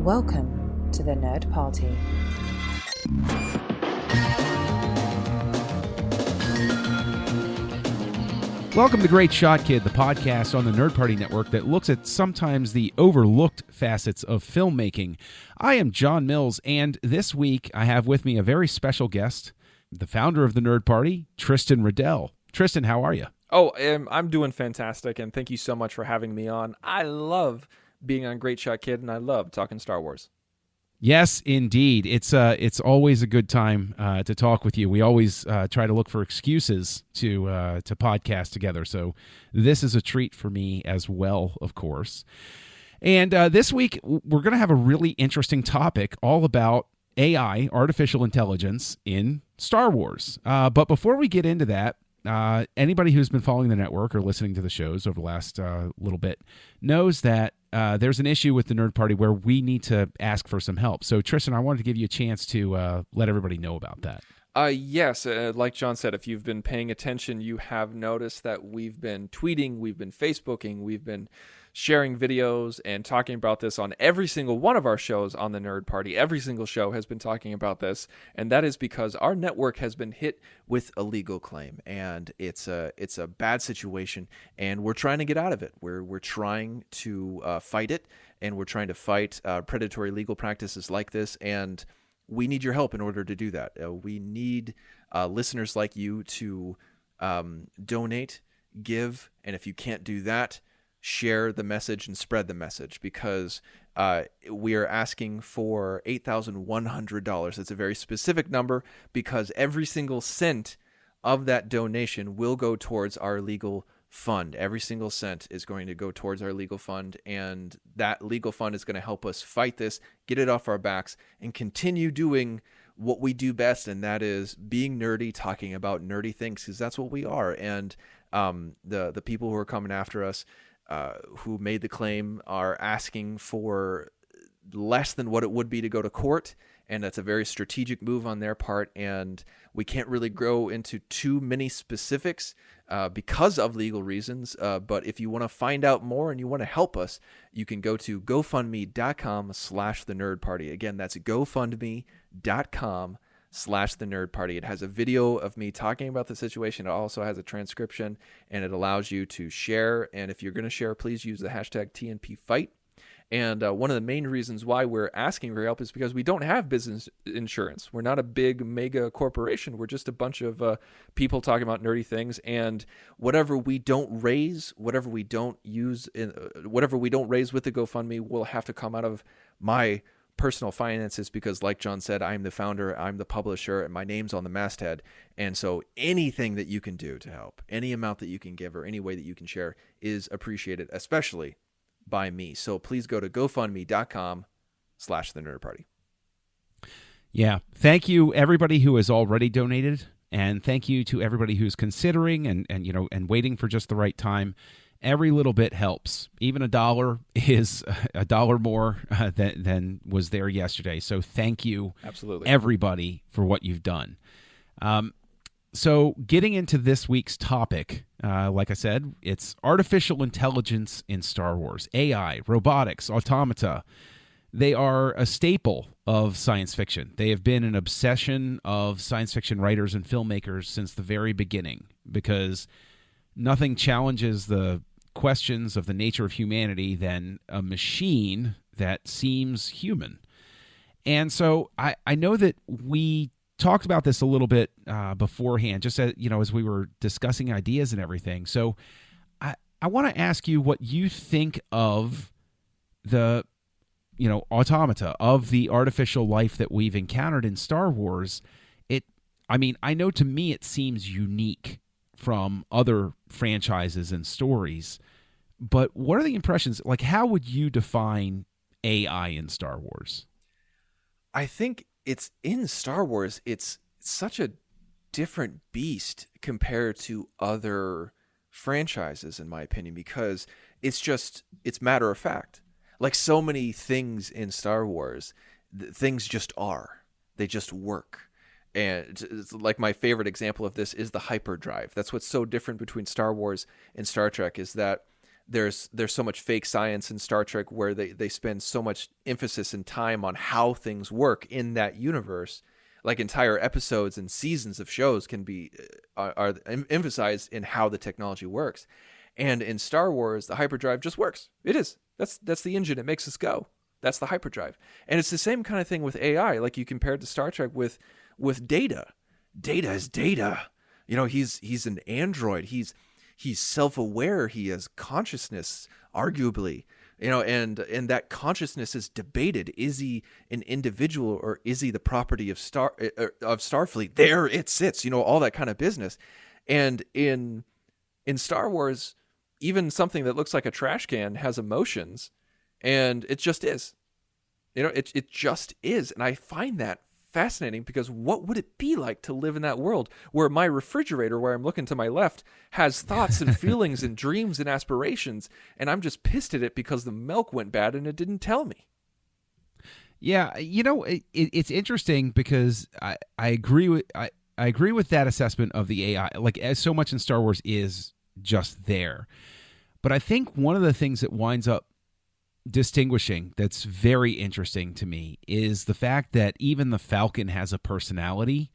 Welcome to the Nerd Party. Welcome to Great Shot Kid, the podcast on the Nerd Party Network that looks at sometimes the overlooked facets of filmmaking. I am John Mills, and this week I have with me a very special guest, the founder of the Nerd Party, Tristan Riddell. Tristan, how are you? Oh, I'm doing fantastic, and thank you so much for having me on. I love being on Great Shot Kid, and I love talking Star Wars. Yes, indeed. It's always a good time to talk with you. We always try to look for excuses to podcast together, so this is a treat for me as well, of course. And this week, we're going to have a really interesting topic all about AI, artificial intelligence, in Star Wars. But before we get into that, anybody who's been following the network or listening to the shows over the last little bit knows that there's an issue with the Nerd Party where we need to ask for some help. So, Tristan, I wanted to give you a chance to let everybody know about that. Yes, like John said, if you've been paying attention, you have noticed that we've been tweeting, we've been Facebooking, we've been sharing videos and talking about this on every single one of our shows on the Nerd Party. Every single show has been talking about this, and that is because our network has been hit with a legal claim, and it's a bad situation, and we're trying to get out of it. We're trying to fight it, and we're trying to fight predatory legal practices like this, and we need your help in order to do that. We need listeners like you to donate, give, and if you can't do that, share the message and spread the message, because we are asking for $8,100. It's a very specific number because every single cent of that donation will go towards our legal fund. Every single cent is going to go towards our legal fund, and that legal fund is going to help us fight this, get it off our backs, and continue doing what we do best, and that is being nerdy, talking about nerdy things, because that's what we are. And the people who are coming after us, who made the claim, are asking for less than what it would be to go to court, and that's a very strategic move on their part, and we can't really go into too many specifics because of legal reasons, but if you want to find out more and you want to help us, you can go to gofundme.com/thenerdparty. Again, that's gofundme.com/thenerdparty. It has a video of me talking about the situation. It also has a transcription, and it allows you to share, and if you're going to share, please use the hashtag TNPFight. And one of the main reasons why we're asking for help is because we don't have business insurance. We're not a big mega corporation. We're just a bunch of people talking about nerdy things. And whatever we don't raise, whatever we don't raise with the GoFundMe will have to come out of my personal finances, because like John said, I'm the founder, I'm the publisher, and my name's on the masthead. And so anything that you can do to help, any amount that you can give or any way that you can share is appreciated, especially by me. So please go to gofundme.com/thenerdparty. Yeah. Thank you, everybody who has already donated, and thank you to everybody who's considering and waiting for just the right time. Every little bit helps. Even $1 is $1 more than was there yesterday. So thank you, absolutely, everybody, for what you've done. So getting into this week's topic, like I said, it's artificial intelligence in Star Wars. AI, robotics, automata. They are a staple of science fiction. They have been an obsession of science fiction writers and filmmakers since the very beginning, because nothing challenges the questions of the nature of humanity than a machine that seems human. And so I know that we talked about this a little bit beforehand, just as we were discussing ideas and everything. So I want to ask you what you think of the automata, of the artificial life that we've encountered in Star Wars. I know to me it seems unique from other franchises and stories, but what are the impressions? Like, how would you define AI in Star Wars? I think it's in Star Wars, it's such a different beast compared to other franchises, in my opinion, because it's matter of fact. Like so many things in Star Wars, things just are. They just work. And it's like my favorite example of this is the hyperdrive. That's what's so different between Star Wars and Star Trek, is that there's so much fake science in Star Trek where they spend so much emphasis and time on how things work in that universe. Like entire episodes and seasons of shows can be are emphasized in how the technology works. And in Star Wars, the hyperdrive just works. It is. That's the engine. It makes us go. That's the hyperdrive. And it's the same kind of thing with AI. Like you compared to Star Trek with Data. Data is Data. You know, he's an android. He's self-aware. He has consciousness, arguably. You know, and that consciousness is debated. Is he an individual or is he the property of Starfleet? There it sits. You know, all that kind of business. And in Star Wars, even something that looks like a trash can has emotions, and it just is. You know, it just is. And I find that fascinating, because what would it be like to live in that world where my refrigerator, where I'm looking to my left, has thoughts and feelings and dreams and aspirations, and I'm just pissed at it because the milk went bad and it didn't tell me. Yeah, you know, it's interesting because I agree with I agree with that assessment of the AI. Like, as so much in Star Wars is just there, but I think one of the things that winds up distinguishing that's very interesting to me is the fact that even the Falcon has a personality,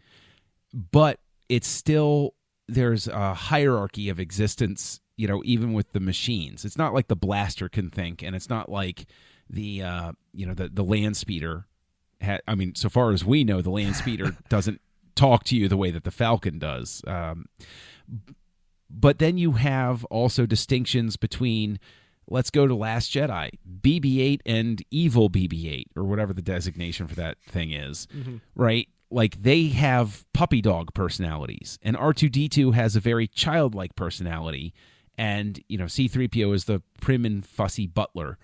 but it's still, there's a hierarchy of existence, you know, even with the machines. It's not like the blaster can think, and it's not like the the land speeder I mean, so far as we know, the land speeder doesn't talk to you the way that the Falcon does. But then you have also distinctions between, let's go to Last Jedi, BB-8 and evil BB-8, or whatever the designation for that thing is, right? Like, they have puppy dog personalities, and R2-D2 has a very childlike personality, and, you know, C-3PO is the prim and fussy butler,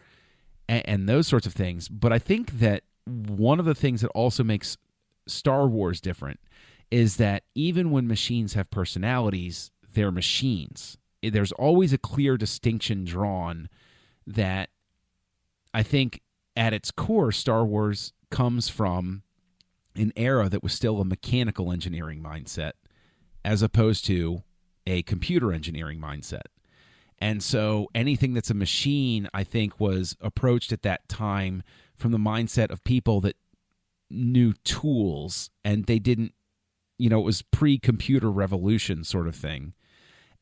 and those sorts of things. But I think that one of the things that also makes Star Wars different is that even when machines have personalities, they're machines. There's always a clear distinction drawn that I think at its core, Star Wars comes from an era that was still a mechanical engineering mindset as opposed to a computer engineering mindset. And so anything that's a machine, I think, was approached at that time from the mindset of people that knew tools, and they didn't, you know, it was pre-computer revolution sort of thing.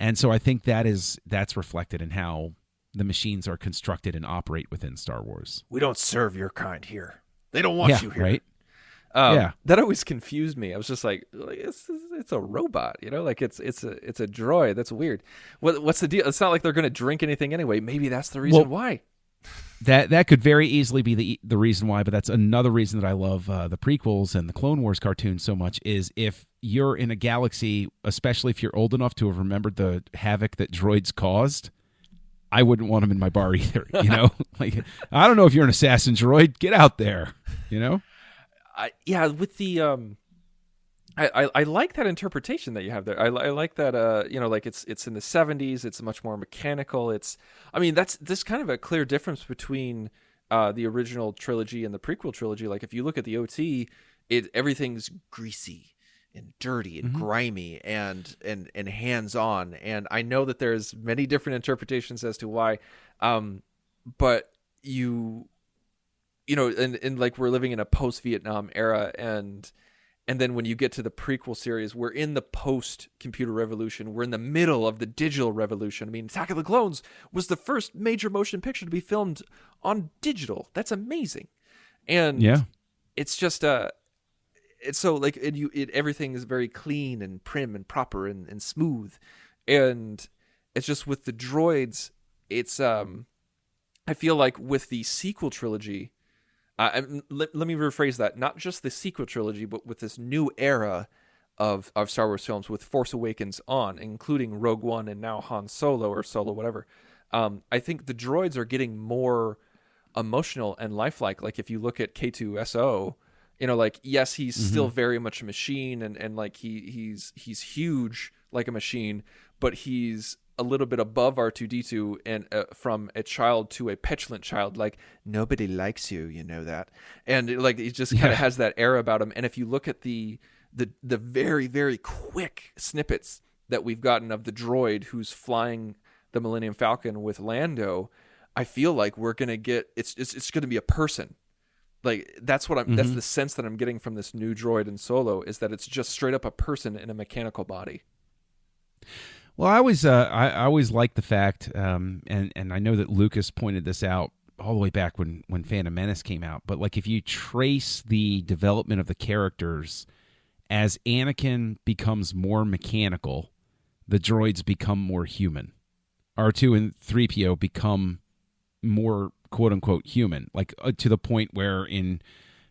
And so I think that's reflected in how the machines are constructed and operate within Star Wars. We don't serve your kind here. They don't want you here. Right? That always confused me. I was just like it's a robot, you know, like it's a droid. That's weird. What's the deal? It's not like they're going to drink anything anyway. Maybe that's the reason why. That could very easily be the reason why, but that's another reason that I love the prequels and the Clone Wars cartoons so much, is if you're in a galaxy, especially if you're old enough to have remembered the havoc that droids caused, I wouldn't want them in my bar either, you know? Like, I don't know if you're an assassin droid. Get out there, you know? With the I like that interpretation that you have there. I like that you know, like it's in the 70s. It's much more mechanical. That's kind of a clear difference between the original trilogy and the prequel trilogy. Like, if you look at the OT, everything's greasy and dirty and grimy and hands-on. And I know that there's many different interpretations as to why, but you know, and like, we're living in a post-Vietnam era, and then when you get to the prequel series, we're in the post-computer revolution. We're in the middle of the digital revolution. I mean, Attack of the Clones was the first major motion picture to be filmed on digital. That's amazing. And it's just it's so like everything is very clean and prim and proper and smooth. And it's just with the droids, it's I feel like with the sequel trilogy, let me rephrase that. Not just the sequel trilogy, but with this new era of Star Wars films, with Force Awakens on, including Rogue One and now Han Solo, or Solo, whatever. I think the droids are getting more emotional and lifelike. Like, if you look at K2SO, you know, like, yes, he's still very much a machine, and like he's huge like a machine, but he's a little bit above R2-D2, and from a child to a petulant child, like, nobody likes you, you know that, and like, he just kind of has that air about him. And if you look at the very, very quick snippets that we've gotten of the droid who's flying the Millennium Falcon with Lando, I feel like we're gonna get it's gonna be a person. Like that's what I'm. That's the sense that I'm getting from this new droid in Solo, is that it's just straight up a person in a mechanical body. Well, I always liked the fact, and I know that Lucas pointed this out all the way back when Phantom Menace came out. But like, if you trace the development of the characters, as Anakin becomes more mechanical, the droids become more human. R2 and 3PO become more quote unquote human, like to the point where in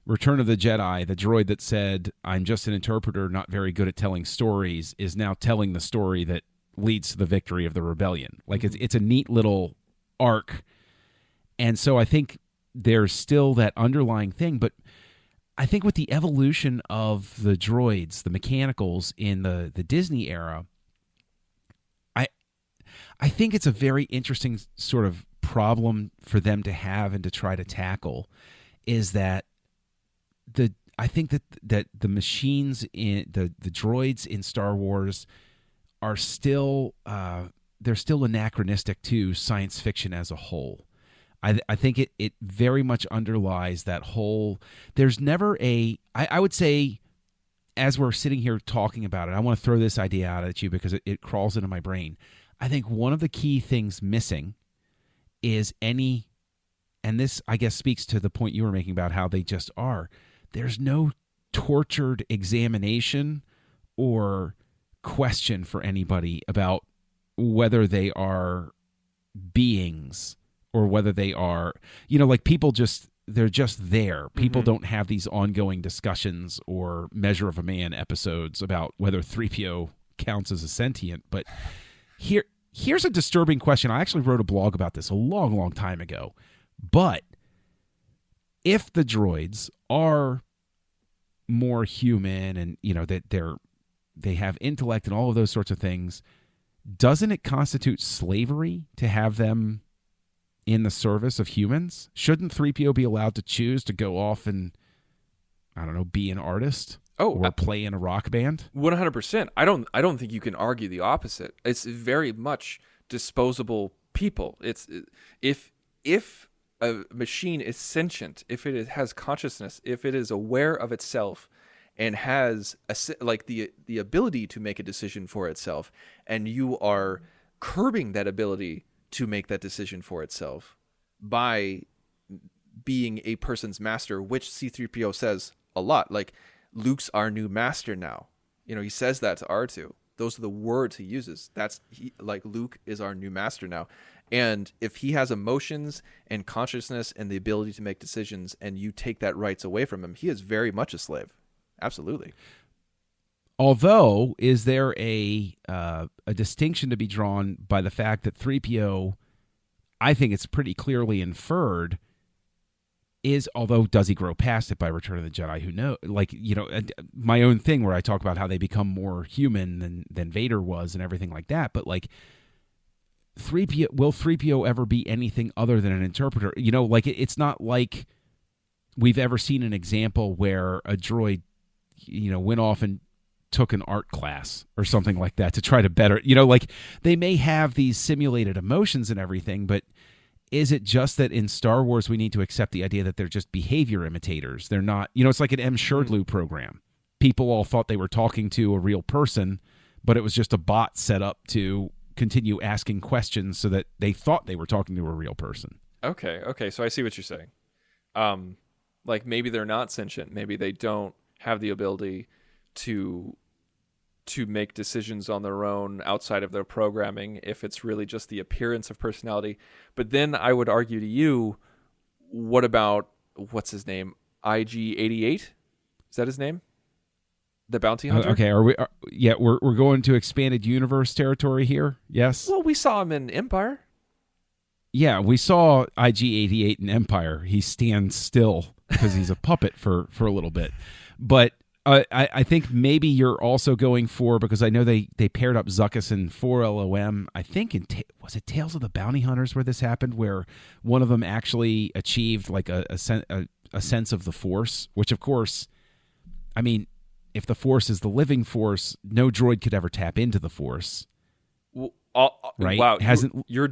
Return of the Jedi, the droid that said, "I'm just an interpreter, not very good at telling stories," is now telling the story that leads to the victory of the rebellion. Like it's a neat little arc. And so I think there's still that underlying thing, but I think with the evolution of the droids, the mechanicals in the Disney era, I think it's a very interesting sort of problem for them to have and to try to tackle, is that I think that the machines in the droids in Star Wars are still they're still anachronistic to science fiction as a whole. I think it very much underlies that whole. There's never I would say, as we're sitting here talking about it, I want to throw this idea out at you because it crawls into my brain. I think one of the key things missing is and this I guess speaks to the point you were making about how they just are. There's no tortured examination or question for anybody about whether they are beings or whether they are, like people they're just there. People don't have these ongoing discussions or Measure of a Man episodes about whether 3PO counts as a sentient. But here's a disturbing question. I actually wrote a blog about this a long, long time ago. But if the droids are more human and, that they have intellect and all of those sorts of things, doesn't it constitute slavery to have them in the service of humans? Shouldn't 3PO be allowed to choose to go off and, I don't know, be an artist or play in a rock band? 100%. I don't think you can argue the opposite. It's very much disposable people. It's if a machine is sentient, if it has consciousness, if it is aware of itself and has the ability to make a decision for itself, and you are curbing that ability to make that decision for itself by being a person's master, which C-3PO says a lot. Like, Luke's our new master now. He says that to R2. Those are the words he uses. Luke is our new master now. And if he has emotions and consciousness and the ability to make decisions, and you take that rights away from him, he is very much a slave. Absolutely. Although, is there a distinction to be drawn by the fact that 3PO, I think it's pretty clearly inferred, although does he grow past it by Return of the Jedi? Who knows? My own thing where I talk about how they become more human than Vader was and everything like that. But like, 3PO, will 3PO ever be anything other than an interpreter? It's not like we've ever seen an example where a droid, went off and took an art class or something like that to try to better, they may have these simulated emotions and everything, but is it just that in Star Wars we need to accept the idea that they're just behavior imitators? They're not, it's like an M. Sherdloo program. People all thought they were talking to a real person, but it was just a bot set up to continue asking questions so that they thought they were talking to a real person. Okay, so I see what you're saying. Maybe they're not sentient. Maybe they don't have the ability to make decisions on their own outside of their programming, if it's really just the appearance of personality. But then I would argue to you, what about, what's his name? IG-88? Is that his name? The bounty hunter? Okay, we're going to expanded universe territory here, yes? Well, we saw him in Empire. Yeah, we saw IG-88 in Empire. He stands still because he's a puppet for a little bit. But I think maybe you're also going for, because I know they paired up Zuckuss and 4LOM, I think was it Tales of the Bounty Hunters where this happened, where one of them actually achieved like a sense of the Force, which of course, I mean, if the Force is the living force, no droid could ever tap into the Force. right? Wow, Hasn't you're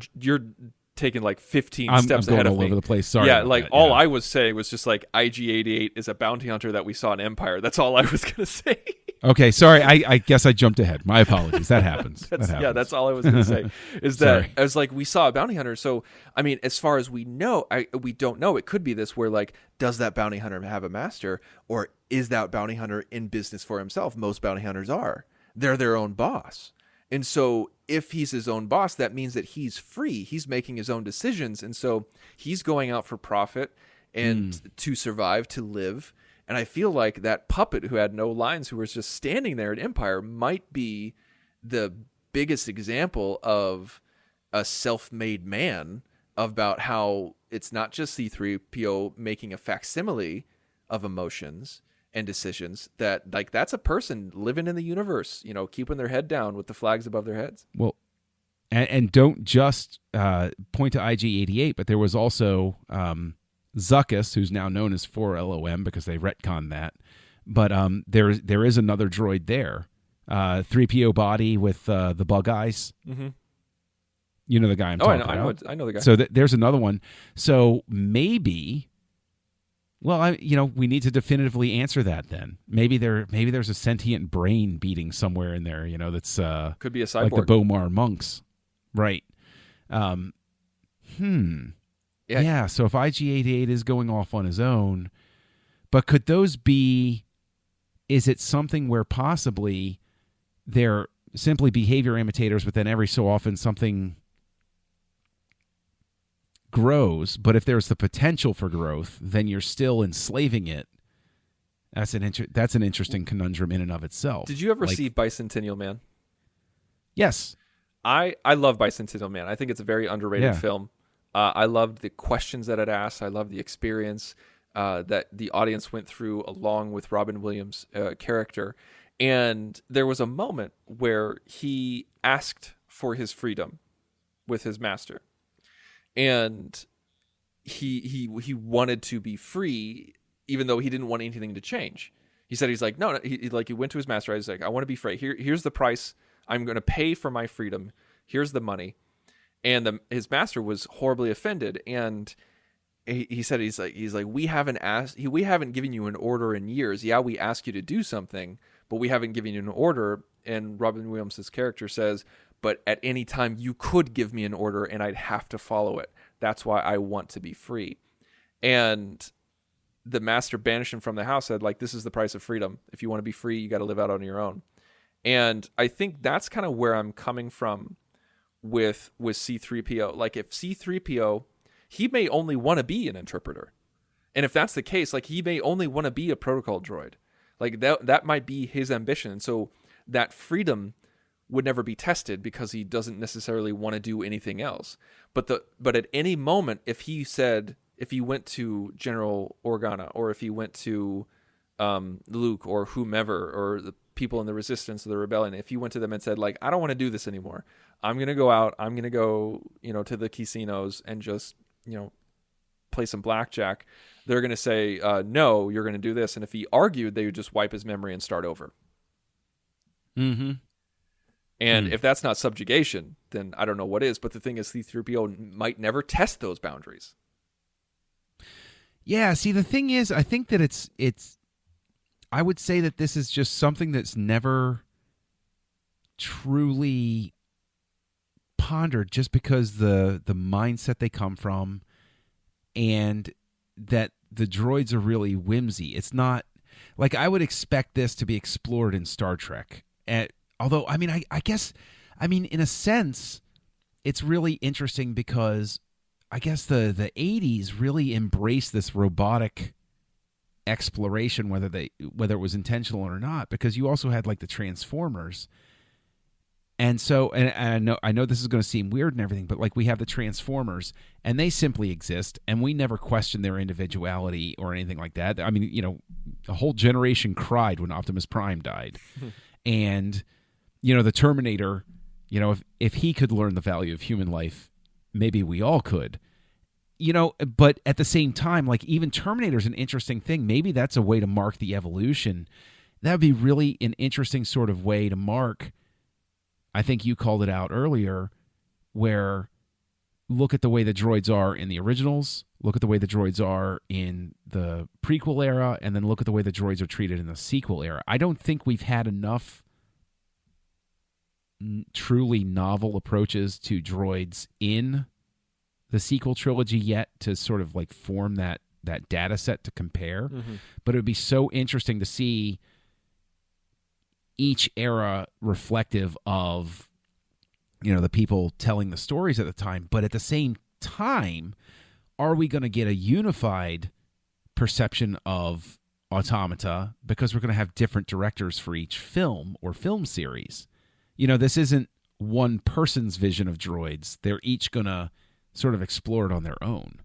taking like 15 I'm steps going ahead of all me. over the place. Sorry. Yeah, about like that. all Yeah. I was saying was just like IG-88 is a bounty hunter that we saw in Empire. That's all I was gonna say. Okay, sorry. I guess I jumped ahead. My apologies. That happens. Yeah, that's all I was gonna say. Is that Sorry. I was like, we saw a bounty hunter. So I mean, as far as we know, we don't know. It could be this where like, does that bounty hunter have a master, or is that bounty hunter in business for himself? Most bounty hunters are. They're their own boss. And so if he's his own boss, that means that he's free. He's making his own decisions. And so he's going out for profit and to survive, to live. And I feel like that puppet who had no lines, who was just standing there at Empire, might be the biggest example of a self-made man, about how it's not just C-3PO making a facsimile of emotions and decisions, that like that's a person living in the universe, you know, keeping their head down with the flags above their heads. Well, and don't just point to IG-88, but there was also Zuckuss, who's now known as 4LOM because they retconned that. But there is another droid there, 3PO body with the bug eyes. Mm-hmm. You know the guy I'm talking about. I know the guy. So there's another one. So maybe. Well, we need to definitively answer that. Then maybe there's a sentient brain beating somewhere in there. That's could be a cyborg, like the Bomar monks, right? Yeah. So if IG-88 is going off on his own, but could those be? Is it something where possibly they're simply behavior imitators, but then every so often something grows, but if there's the potential for growth, then you're still enslaving it. That's an interesting conundrum in and of itself. Did you ever see Bicentennial Man? Yes. I love Bicentennial Man. I think it's a very underrated film. I loved the questions that it asked. I loved the experience that the audience went through along with Robin Williams' character. And there was a moment where he asked for his freedom with his master. And he wanted to be free, even though he didn't want anything to change. He said, he's like, no. He went to his master. He's like, I want to be free. Here's the price. I'm going to pay for my freedom. Here's the money. And his master was horribly offended. And he said, he's like, we haven't given you an order in years. Yeah, we ask you to do something, but we haven't given you an order. And Robin Williams' character says, but at any time you could give me an order and I'd have to follow it. That's why I want to be free. And the master banished him from the house, said, like, this is the price of freedom. If you want to be free, you got to live out on your own. And I think that's kind of where I'm coming from with C-3PO. Like, if C-3PO, he may only want to be an interpreter. And if that's the case, like, he may only want to be a protocol droid. Like, that might be his ambition. And so that freedom would never be tested because he doesn't necessarily want to do anything else. But at any moment, if he went to General Organa, or if he went to Luke or whomever, or the people in the Resistance or the Rebellion, if he went to them and said, like, I don't want to do this anymore. I'm going to go out. I'm going to go, to the casinos and just, play some blackjack. They're going to say, no, you're going to do this. And if he argued, they would just wipe his memory and start over. Mm-hmm. And if that's not subjugation, then I don't know what is. But the thing is, C-3PO might never test those boundaries. Yeah, see, the thing is, I think that it's I would say that this is just something that's never truly pondered, just because the mindset they come from, and that the droids are really whimsy. It's not like I would expect this to be explored in Star Trek. Although, I mean, I guess, in a sense, it's really interesting because I guess the 80s really embraced this robotic exploration, whether it was intentional or not, because you also had like the Transformers. And so, and I know this is going to seem weird and everything, but like we have the Transformers and they simply exist and we never question their individuality or anything like that. I mean, a whole generation cried when Optimus Prime died. And the Terminator, if he could learn the value of human life, maybe we all could. But at the same time, like, even Terminator's an interesting thing. Maybe that's a way to mark the evolution. That would be really an interesting sort of way to mark I think you called it out earlier, where look at the way the droids are in the originals, look at the way the droids are in the prequel era, and then look at the way the droids are treated in the sequel era. I don't think we've had enough truly novel approaches to droids in the sequel trilogy yet to sort of like form that data set to compare. Mm-hmm. But it would be so interesting to see each era reflective of, you know, the people telling the stories at the time. But at the same time, are we going to get a unified perception of Automata because we're going to have different directors for each film or film series? You know, this isn't one person's vision of droids. They're each going to sort of explore it on their own.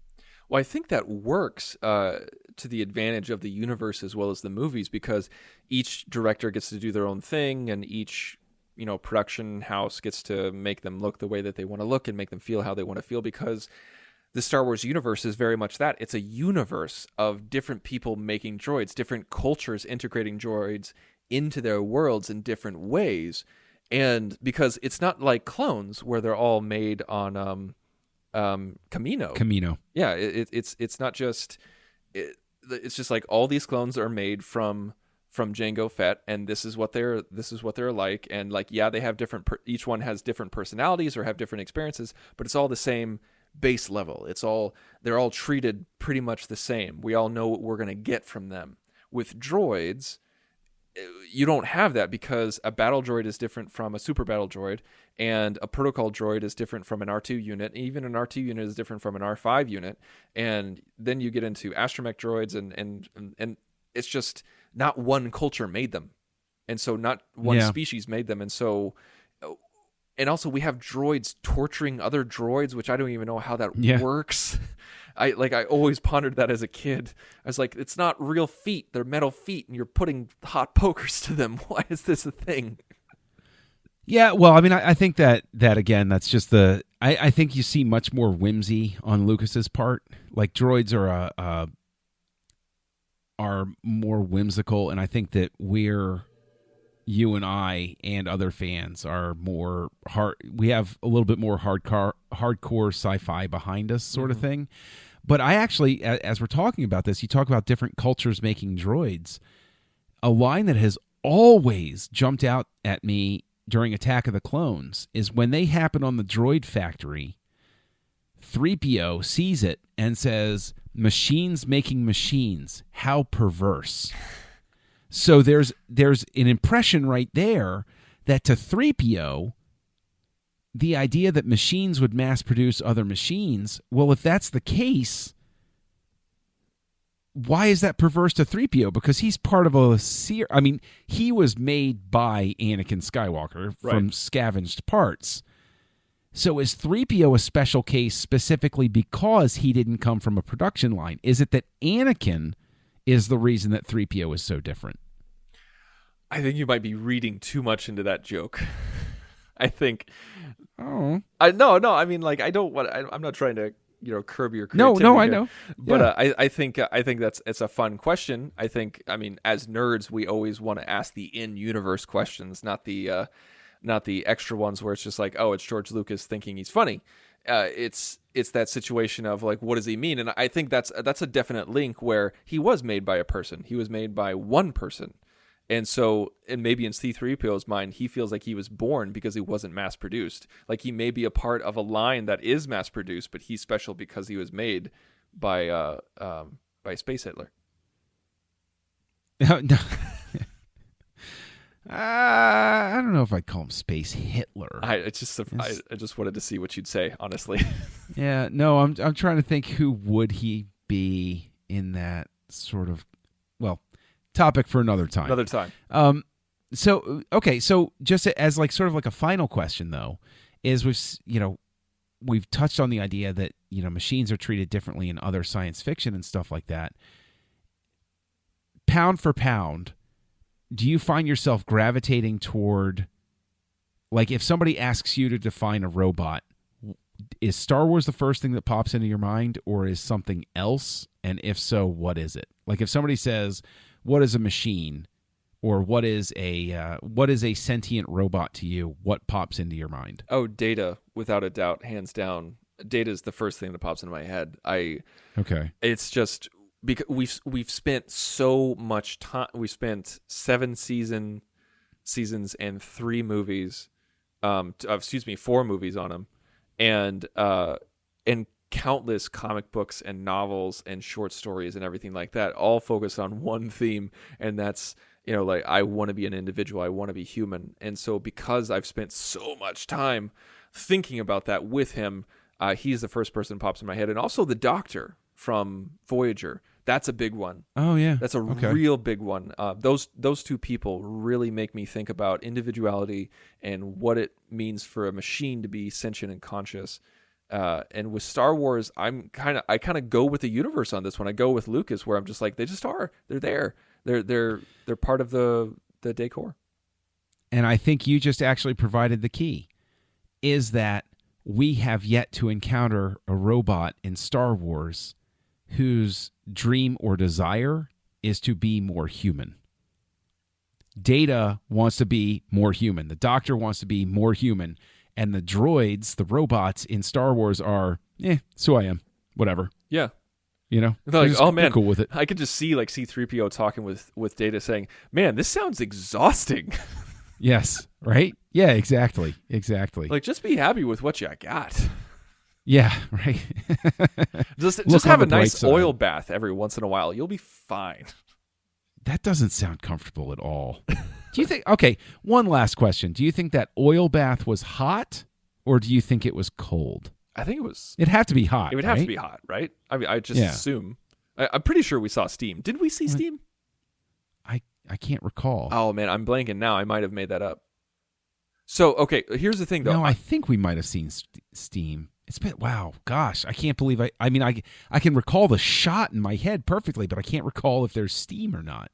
Well, I think that works to the advantage of the universe as well as the movies, because each director gets to do their own thing, and each, you know, production house gets to make them look the way that they want to look and make them feel how they want to feel, because the Star Wars universe is very much that. It's a universe of different people making droids, different cultures integrating droids into their worlds in different ways. And because it's not like clones where they're all made on Camino. Yeah, it's not just it's just like all these clones are made from Jango Fett, and this is what they're like, and like, yeah, they have different each one has different personalities or have different experiences, but it's all the same base level. They're all treated pretty much the same. We all know what we're going to get from them. With droids, you don't have that, because a battle droid is different from a super battle droid, and a protocol droid is different from an R2 unit. Even an R2 unit is different from an R5 unit. And then you get into astromech droids, and it's just not one culture made them. And so not one species made them. And so, and also we have droids torturing other droids, which I don't even know how that works. I always pondered that as a kid. I was like, it's not real feet. They're metal feet, and you're putting hot pokers to them. Why is this a thing? Yeah, well, I mean, I think that again, that's just I think you see much more whimsy on Lucas's part. Like, droids are more whimsical, and I think that you and I and other fans are more we have a little bit more hardcore sci-fi behind us, sort of thing. But I actually, as we're talking about this, you talk about different cultures making droids. A line that has always jumped out at me during Attack of the Clones is when they happen on the droid factory, 3PO sees it and says, "Machines making machines, how perverse." So there's an impression right there that to 3PO, the idea that machines would mass produce other machines, well, if that's the case, why is that perverse to 3PO? Because he's part of a series. I mean, he was made by Anakin Skywalker from scavenged parts. So is 3PO a special case specifically because he didn't come from a production line? Is it that Anakin is the reason that 3PO is so different? I think you might be reading too much into that joke. I think. Oh. No. I mean, like, I don't want. I'm not trying to, curb your creativity. No, here. I know. But I think it's a fun question. I think, I mean, as nerds, we always want to ask the in-universe questions, not the extra ones where it's just like, oh, it's George Lucas thinking he's funny. It's that situation of like, what does he mean? And I think that's a definite link where he was made by a person. He was made by one person. And so, and maybe in C-3PO's mind, he feels like he was born because he wasn't mass-produced. Like, he may be a part of a line that is mass-produced, but he's special because he was made by Space Hitler. No. I don't know if I'd call him Space Hitler. I just wanted to see what you'd say, honestly. Yeah, no, I'm trying to think who would he be in that sort of, well, topic for another time. So just as like sort of like a final question though, is we've touched on the idea that, machines are treated differently in other science fiction and stuff like that. Pound for pound, do you find yourself gravitating toward, like, if somebody asks you to define a robot, is Star Wars the first thing that pops into your mind, or is something else? And if so, what is it? Like, if somebody says, what is a machine? or what is a sentient robot to you? What pops into your mind? Oh, Data, without a doubt, hands down. Data is the first thing that pops into my head. Okay. It's just because we've spent so much time. We spent 7 seasons and 3 movies. 4 movies on him, and countless comic books and novels and short stories and everything like that, all focused on one theme, and that's, like, I want to be an individual, I want to be human. And so because I've spent so much time thinking about that with him, he's the first person that pops in my head. And also the Doctor from Voyager, that's a big one. Oh yeah, that's a real big one. Those 2 people really make me think about individuality and what it means for a machine to be sentient and conscious. And with Star Wars, I kind of go with the universe on this one. I go with Lucas, where I'm just like, they just are. They're there. They're part of the decor. And I think you just actually provided the key, is that we have yet to encounter a robot in Star Wars whose dream or desire is to be more human. Data wants to be more human. The Doctor wants to be more human. And the droids, the robots in Star Wars are, it's who I am. Whatever. Yeah. Like, oh man, cool with it. I could just see like C-3PO talking with Data saying, man, this sounds exhausting. Yes. Right? Yeah, exactly. Like, just be happy with what you got. Yeah, right. just have a nice oil bath every once in a while. You'll be fine. That doesn't sound comfortable at all. Do you think, okay, one last question. Do you think that oil bath was hot, or do you think it was cold? I think it was. It'd have to be hot. It would have to be hot, right? I mean, I just assume. I'm pretty sure we saw steam. Did we see steam? I can't recall. Oh man, I'm blanking now. I might have made that up. So, okay, here's the thing though. No, I think we might have seen steam. It's been, wow, gosh, I can't believe I mean, I can recall the shot in my head perfectly, but I can't recall if there's steam or not.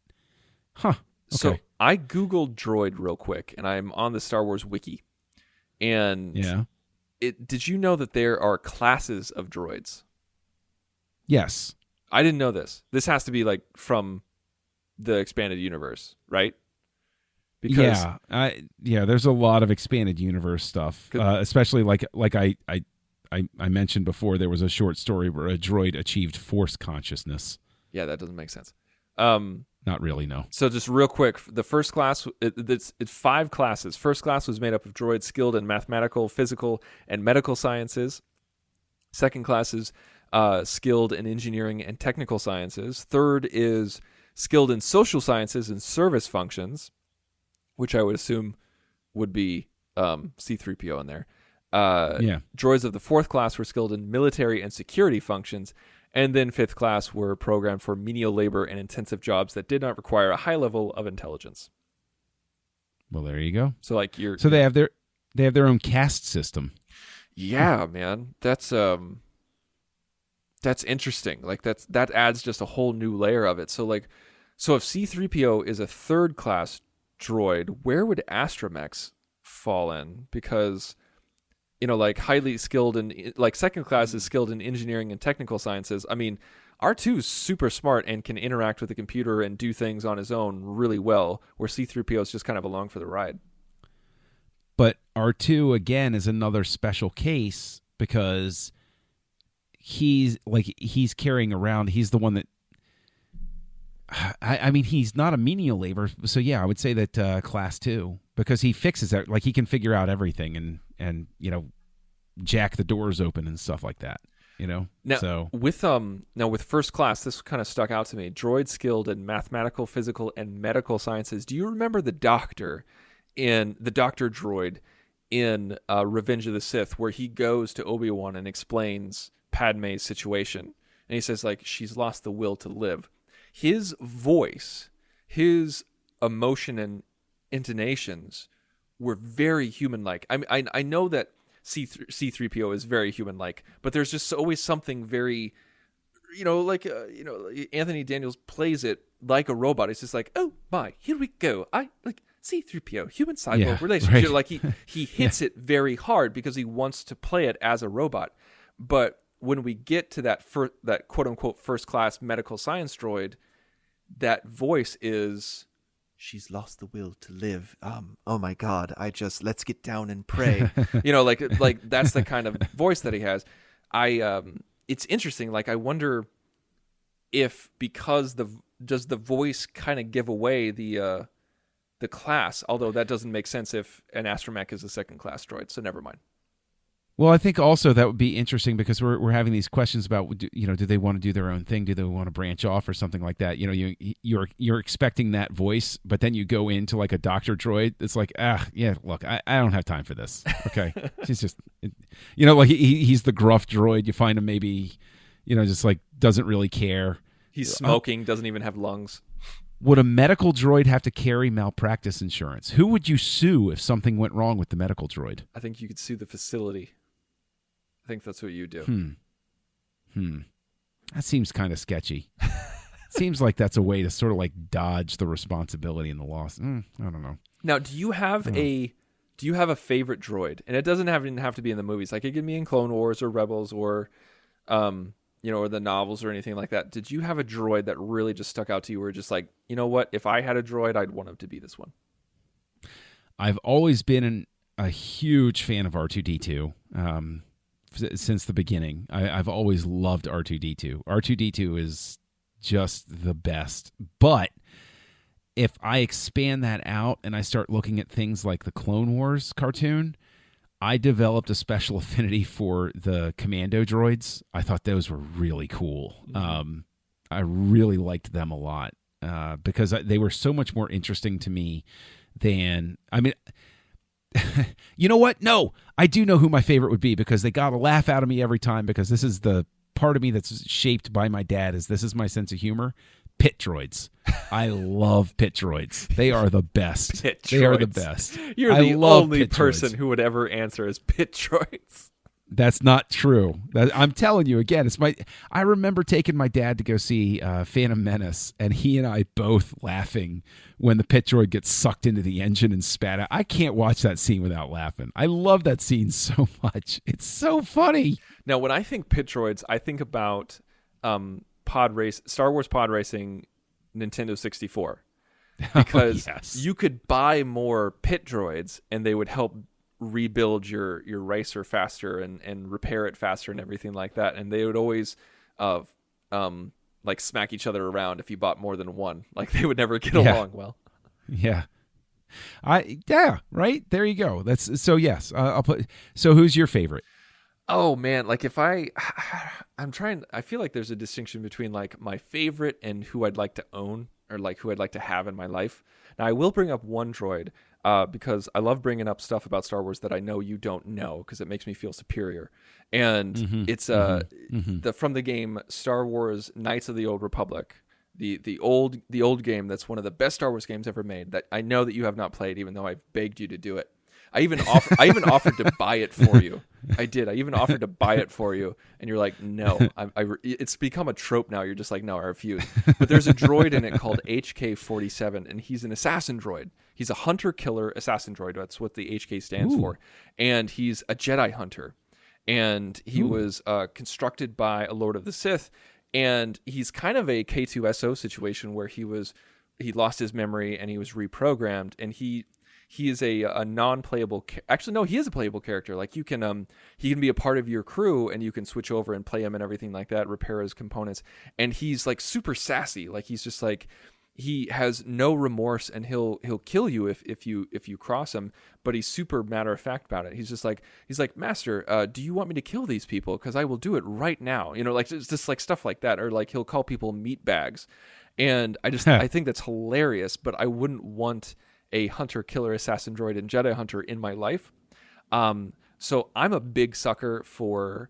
Huh. Okay. So I Googled droid real quick, and I'm on the Star Wars wiki. And did you know that there are classes of droids? Yes. I didn't know this. This has to be like from the expanded universe, right? Because there's a lot of expanded universe stuff, especially like I mentioned before. There was a short story where a droid achieved force consciousness. Yeah, that doesn't make sense. Not really, no. So just real quick, the first class, it's 5 classes. First class was made up of droids skilled in mathematical, physical, and medical sciences. Second class is skilled in engineering and technical sciences. Third is skilled in social sciences and service functions, which I would assume would be C-3PO in there. Droids of the 4th class were skilled in military and security functions. And then 5th class were programmed for menial labor and intensive jobs that did not require a high level of intelligence. Well, there you go. So like they have their own caste system. Yeah, man. That's interesting. Like that adds just a whole new layer of it. So if C-3PO is a 3rd class droid, where would astromechs fall in? Because like highly skilled in, like 2nd class is skilled in engineering and technical sciences. I mean, R2 is super smart and can interact with the computer and do things on his own really well, where C-3PO is just kind of along for the ride. But R2, again, is another special case because he's carrying around, he's the one that, I mean, he's not a menial labor. So yeah, I would say that class 2, because he fixes that, like he can figure out everything and jack the doors open and stuff like that. Now, with first class, this kind of stuck out to me. Droid skilled in mathematical, physical, and medical sciences. Do you remember the Doctor droid in Revenge of the Sith, where he goes to Obi-Wan and explains Padme's situation, and he says like she's lost the will to live. His voice, his emotion and intonations were very human-like. I know that C-3PO is very human-like, but there's just always something very, Anthony Daniels plays it like a robot. It's just like, oh my, here we go. I like C-3PO, human cyborg relationship. Right. Like he hits it very hard because he wants to play it as a robot. But when we get to that quote unquote first class medical science droid, that voice is she's lost the will to live. Oh my God, let's get down and pray. Like that's the kind of voice that he has. It's interesting. Like, I wonder if, because does the voice kind of give away the class, although that doesn't make sense if an astromech is a second class droid, so never mind. Well, I think also that would be interesting because we're having these questions about, do they want to do their own thing? Do they want to branch off or something like that? You're expecting that voice, but then you go into like a doctor droid. It's like, look, I don't have time for this. Okay. She's just, like he's the gruff droid. You find him maybe, just like doesn't really care. He's smoking, doesn't even have lungs. Would a medical droid have to carry malpractice insurance? Who would you sue if something went wrong with the medical droid? I think you could sue the facility. I think that's what you do. That seems kind of sketchy. Seems like that's a way to sort of like dodge the responsibility and the loss. I don't know. Now, do you have a favorite droid? And it doesn't even have to be in the movies. Like, it could be in Clone Wars or Rebels or or the novels or anything like that. Did you have a droid that really just stuck out to you where just like, you know what, if I had a droid, I'd want him to be this one? I've always been a huge fan of R2-D2 since the beginning. I've always loved R2-D2. R2-D2 is just the best. But if I expand that out and I start looking at things like the Clone Wars cartoon, I developed a special affinity for the commando droids. I thought those were really cool. I really liked them a lot because they were so much more interesting to me than, you know what? No, I do know who my favorite would be because they got a laugh out of me every time because this is the part of me that's shaped by my dad. This is my sense of humor. Pit droids. I love pit droids. They are the best. They are the best. You're the only person who would ever answer as pit droids. That's not true. I'm telling you again. I remember taking my dad to go see Phantom Menace, and he and I both laughing when the pit droid gets sucked into the engine and spat out. I can't watch that scene without laughing. I love that scene so much. It's so funny. Now, when I think pit droids, I think about Star Wars pod racing, Nintendo 64, because you could buy more pit droids and they would help rebuild your racer faster and repair it faster and everything like that. And they would always like smack each other around if you bought more than one. Like, they would never get along well. Yeah. Right. There you go. That's so. Yes, I'll put. So, who's your favorite? Oh man, like I feel like there's a distinction between like my favorite and who I'd like to own or like who I'd like to have in my life. Now, I will bring up one droid because I love bringing up stuff about Star Wars that I know you don't know because it makes me feel superior. And it's from the game Star Wars Knights of the Old Republic, the old game that's one of the best Star Wars games ever made that I know that you have not played, even though I've begged you to do it. I even offered to buy it for you. I did. I even offered to buy it for you, and you're like, no. It's become a trope now. You're just like, no, I refuse. But there's a droid in it called HK-47, and he's an assassin droid. He's a hunter-killer assassin droid. That's what the HK stands for. And he's a Jedi hunter. And he was constructed by a Lord of the Sith, and he's kind of a K2SO situation where he lost his memory and he was reprogrammed, and he is a non-playable. Actually, no, he is a playable character. Like, you can he can be a part of your crew, and you can switch over and play him and everything like that. Repair his components, and he's like super sassy. Like, he's just like, he has no remorse, and he'll kill you if you cross him. But he's super matter of fact about it. He's like, Master, do you want me to kill these people? Because I will do it right now. Like, it's just like stuff like that. Or like, he'll call people meat bags, and I think that's hilarious. But I wouldn't want a hunter-killer assassin droid and Jedi hunter in my life. So I'm a big sucker for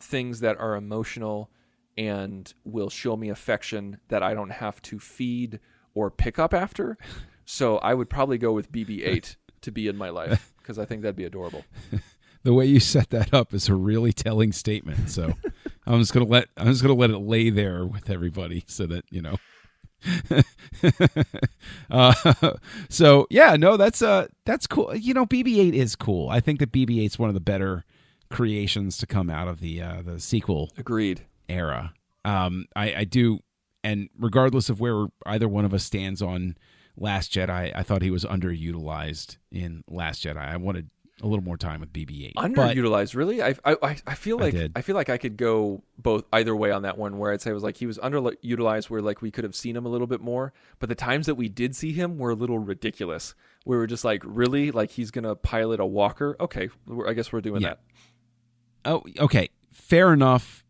things that are emotional and will show me affection that I don't have to feed or pick up after. So I would probably go with BB-8 to be in my life because I think that'd be adorable. The way you set that up is a really telling statement. So I'm just gonna let it lay there with everybody so that you know. So yeah, no, that's cool. BB-8 is cool. I think that BB-8's one of the better creations to come out of the sequel agreed era. I do And regardless of where either one of us stands on Last Jedi, I thought he was underutilized in Last Jedi. I wanted a little more time with BB-8. Underutilized, really? I feel like did. I feel like I could go either way on that one. Where I'd say it was like he was underutilized, where like we could have seen him a little bit more. But the times that we did see him were a little ridiculous. We were just like, really, like he's gonna pilot a walker? Okay, I guess we're doing that. Oh, okay, fair enough.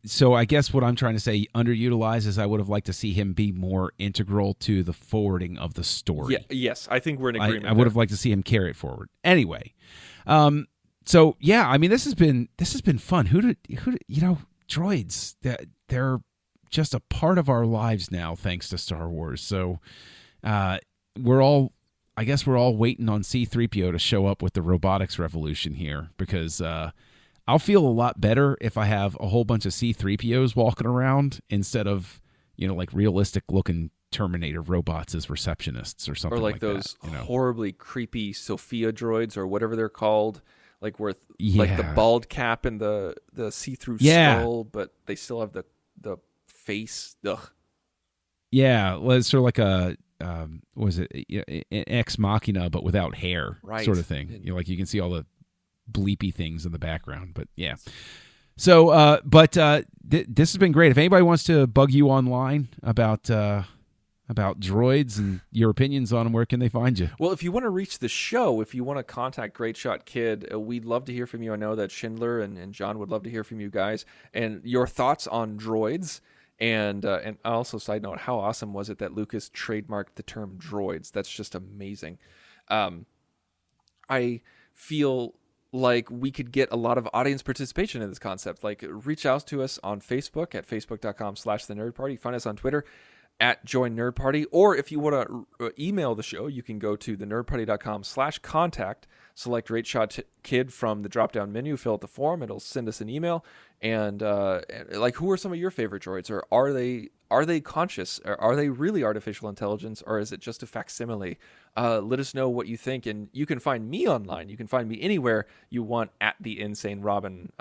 So I guess what I'm trying to say, underutilized, is I would have liked to see him be more integral to the forwarding of the story. Yeah, yes, I think we're in agreement. I would have liked to see him carry it forward. Anyway, so yeah, I mean, this has been fun. Who did droids? They're just a part of our lives now, thanks to Star Wars. So we're all waiting on C-3PO to show up with the robotics revolution here, because I'll feel a lot better if I have a whole bunch of C-3POs walking around instead of, like realistic looking Terminator robots as receptionists or something like that. Or like those horribly creepy Sophia droids or whatever they're called, like like the bald cap and the see-through skull, but they still have the face. Ugh. Yeah, well, it's sort of like a was it an Ex Machina but without hair, sort of thing. Like you can see all the bleepy things in the background, but yeah. So, this has been great. If anybody wants to bug you online about droids and your opinions on them, where can they find you? Well, if you want to reach the show, if you want to contact Great Shot Kid, we'd love to hear from you. I know that Schindler and John would love to hear from you guys and your thoughts on droids. And also, side note, how awesome was it that Lucas trademarked the term droids? That's just amazing. I feel like we could get a lot of audience participation in this concept. Like, reach out to us on Facebook at facebook.com/thenerdparty. Find us on Twitter at Join Nerd Party. Or if you want to email the show, you can go to thenerdparty.com/contact, select Great Shot Kid from the drop-down menu, fill out the form, it'll send us an email. And like, who are some of your favorite droids? Or are they conscious? Or are they really artificial intelligence? Or is it just a facsimile? Let us know what you think. And you can find me online. You can find me anywhere you want at the Insane Robin.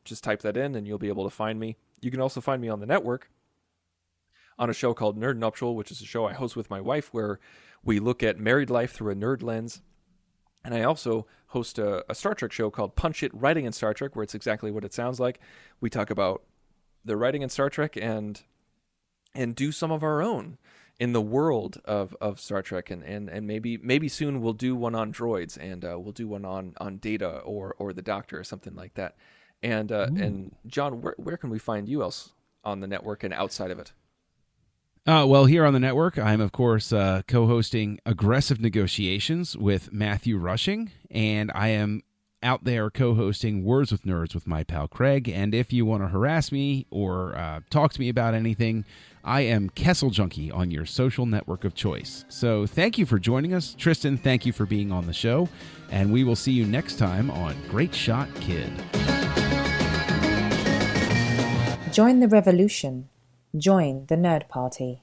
Just type that in and you'll be able to find me. You can also find me on the network on a show called Nerd Nuptial, which is a show I host with my wife where we look at married life through a nerd lens. And I also host a Star Trek show called Punch It! Writing in Star Trek, where it's exactly what it sounds like. We talk about the writing in Star Trek and do some of our own in the world of Star Trek. And maybe soon we'll do one on droids, and we'll do one on Data or the Doctor or something like that. And John, where can we find you else on the network and outside of it? Well, here on the network, I'm, of course, co-hosting Aggressive Negotiations with Matthew Rushing, and I am out there co-hosting Words with Nerds with my pal Craig. And if you want to harass me or talk to me about anything, I am Kessel Junkie on your social network of choice. So thank you for joining us. Tristan, thank you for being on the show, and we will see you next time on Great Shot Kid. Join the revolution. Join the Nerd Party.